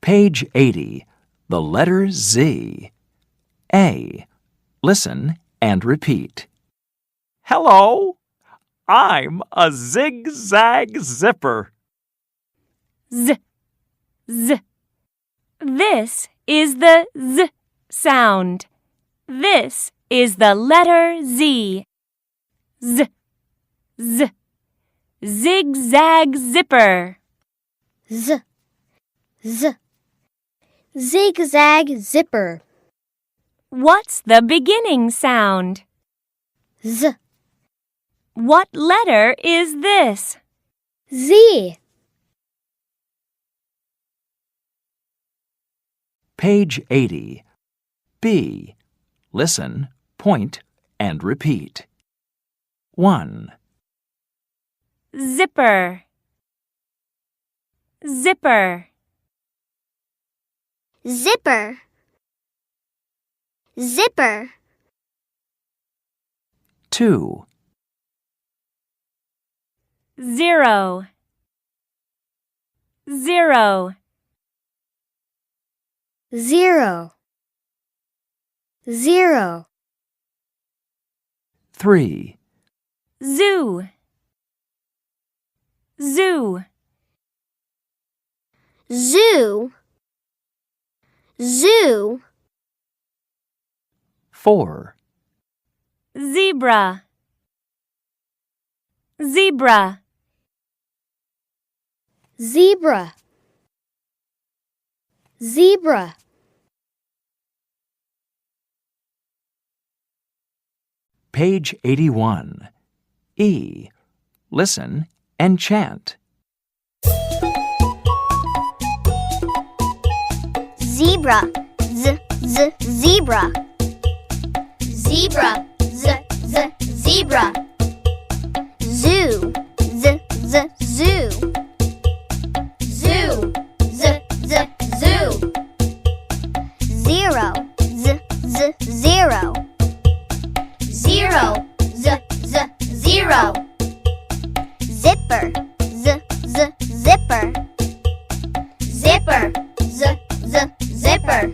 Page 80. The letter Z. A. Listen and repeat. Hello, I'm a zigzag zipper. Z, z. This is the Z sound. This is the letter Z. Z, z. Zigzag zipper. Z, z. Zigzag zipper. What's the beginning sound? Z, What letter is this? Z. Page 80. B. Listen, point, and repeat. 1. Zipper. Zipper. Zipper. Zipper. 2. 0. 0. 0. 0. 3. Zoo. Zoo. Zoo. Zoo. 4. Zebra. Zebra. Zebra. Zebra. Page 81. E. Listen and chant. Zebra. Z, z, zebra. Zebra. Z, z, zebra. Zoo. Z, z, zoo. Zoo. Z, z, zoo. 0. Z, z, zero. 0. Z, z, zero. Zipper. Z, z, zipper. Zipper. Z, z, zipper.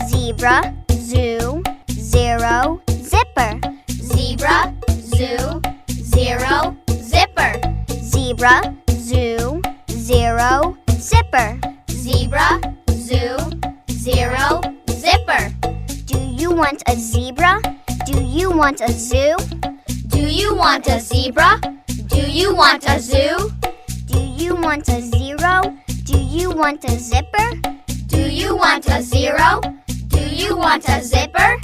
Zebra. Zoo. 0. Zipper. Zebra. Zoo. 0. Zipper. Zebra. Zoo. 0. Zipper. Zebra. Zoo. 0. Zipper. Do you want a zebra? Do you want a zoo? Do you want a zebra? Do you want a zoo? Do you want a 0? Do you want a zipper? Do you want a 0? Do you want a zipper?